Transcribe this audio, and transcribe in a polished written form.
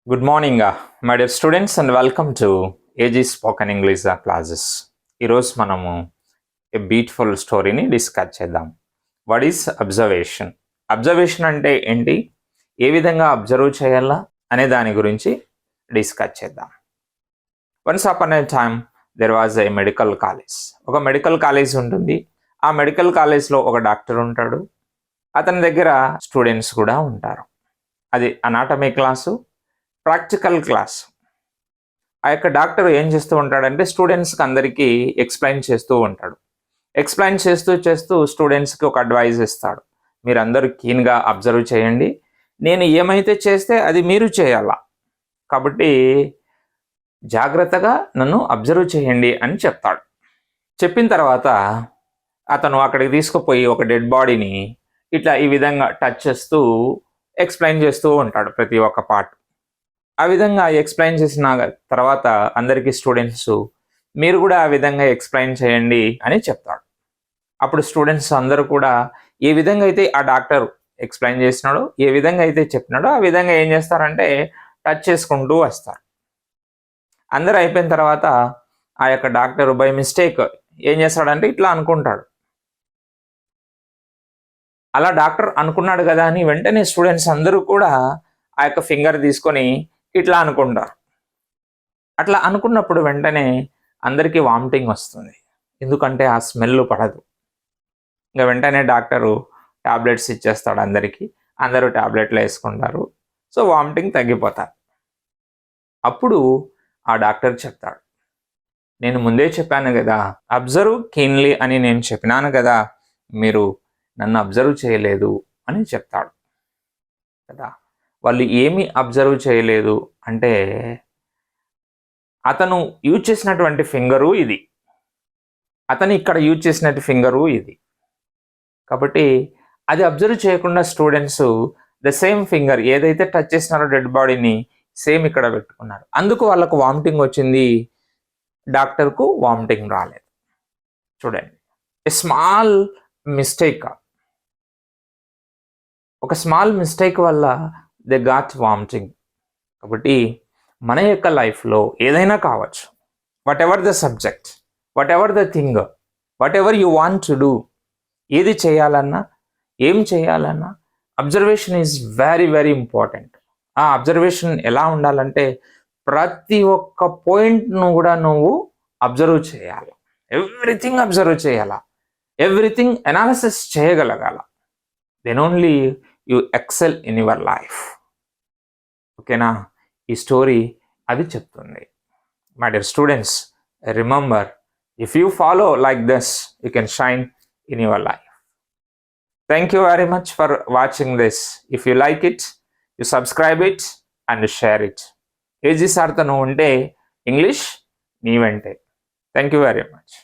Good morning, my dear students, and welcome to AG Spoken English classes. ఈరోజు మనము a beautiful స్టోరీని discuss చేద్దాం. What is observation? Observation అంటే ఏంటి, ఏ విధంగా అబ్జర్వ్ చేయాలా అనే దాని గురించి డిస్కస్ చేద్దాం. Once upon A time there was a medical college. ఒక మెడికల్ కాలేజ్ ఉంటుంది. ఆ మెడికల్ కాలేజ్లో ఒక డాక్టర్ ఉంటాడు. అతని దగ్గర స్టూడెంట్స్ కూడా ఉంటారు. అది అనాటమీ క్లాసు, ప్రాక్టికల్ క్లాస్. ఆ యొక్క డాక్టర్ ఏం చేస్తూ ఉంటాడంటే స్టూడెంట్స్కి అందరికీ ఎక్స్ప్లెయిన్ చేస్తూ ఉంటాడు. ఎక్స్ప్లెయిన్ చేస్తూ స్టూడెంట్స్కి ఒక అడ్వైజ్ ఇస్తాడు. మీరందరూ కీన్గా అబ్జర్వ్ చేయండి, నేను ఏమైతే చేస్తే అది మీరు చేయాలా, కాబట్టి జాగ్రత్తగా నన్ను అబ్జర్వ్ చేయండి అని చెప్తాడు. చెప్పిన తర్వాత అతను అక్కడికి తీసుకుపోయి ఒక డెడ్ బాడీని ఇట్లా ఈ విధంగా టచ్ చేస్తూ ఎక్స్ప్లెయిన్ చేస్తూ ఉంటాడు ప్రతి ఒక్క పార్ట్. ఆ విధంగా ఎక్స్ప్లెయిన్ చేసిన తర్వాత అందరికీ స్టూడెంట్స్ మీరు కూడా ఆ విధంగా ఎక్స్ప్లెయిన్ చేయండి అని చెప్తాడు. అప్పుడు స్టూడెంట్స్ అందరూ కూడా ఏ విధంగా అయితే ఆ డాక్టర్ ఎక్స్ప్లెయిన్ చేసినాడో, ఏ విధంగా అయితే చెప్పినాడో ఆ విధంగా ఏం చేస్తారంటే టచ్ చేసుకుంటూ వస్తారు. అందరూ అయిపోయిన తర్వాత ఆ యొక్క డాక్టర్ బై మిస్టేక్ ఏం చేస్తాడంటే ఇట్లా అనుకుంటాడు. అలా డాక్టర్ అనుకున్నాడు కదా అని వెంటనే స్టూడెంట్స్ అందరూ కూడా ఆ యొక్క ఫింగర్ తీసుకొని ఇట్లా అనుకుంటారు. అట్లా అనుకున్నప్పుడు వెంటనే అందరికీ వామిటింగ్ వస్తుంది, ఎందుకంటే ఆ స్మెల్ పడదు. ఇంకా వెంటనే డాక్టరు టాబ్లెట్స్ ఇచ్చేస్తాడు అందరికీ. అందరూ టాబ్లెట్లు వేసుకుంటారు. సో వామిటింగ్ తగ్గిపోతారు. అప్పుడు ఆ డాక్టర్ చెప్తాడు, నేను ముందే చెప్పాను కదా, అబ్జర్వ్ కీన్లీ అని నేను చెప్పినాను కదా, మీరు నన్ను అబ్జర్వ్ చేయలేదు అని చెప్తాడు కదా. వాళ్ళు ఏమి అబ్జర్వ్ చేయలేదు అంటే అతను యూజ్ చేసినటువంటి ఫింగరు ఇది, అతను ఇక్కడ యూజ్ చేసినట్టు ఫింగరు ఇది. కాబట్టి అది అబ్జర్వ్ చేయకుండా స్టూడెంట్స్ ద సేమ్ ఫింగర్ ఏదైతే టచ్ చేసినారో డెడ్ బాడీని సేమ్ ఇక్కడ పెట్టుకున్నారు. అందుకు వాళ్ళకు వామిటింగ్ వచ్చింది, డాక్టర్కు వామిటింగ్ రాలేదు. చూడండి, ఏ స్మాల్ మిస్టేక్, ఒక స్మాల్ మిస్టేక్ వల్ల దే గాట్ వామిటింగ్. కాబట్టి మన యొక్క లైఫ్లో ఏదైనా కావచ్చు, whatever the subject, whatever the thing, whatever you want to do, ఏది చేయాలన్నా ఏం చేయాలన్నా observation is very very important. ఆ అబ్జర్వేషన్ ఎలా ఉండాలంటే ప్రతి ఒక్క పాయింట్ను కూడా నువ్వు అబ్జర్వ్ చేయాలి, ఎవ్రీథింగ్ అబ్జర్వ్ చేయాలా, ఎవ్రీథింగ్ అనాలిసిస్ చేయగలగాల. Then only you excel in your life. ఓకేనా, ఈ స్టోరీ అది చెప్తుంది. My dear students, remember, if you follow like this you can shine in your life. Thank you very much for watching this. If you like it, you subscribe it and share it. AG సార్తో నువ్వు ఉంటే English నీ వెంటే. Thank you very much.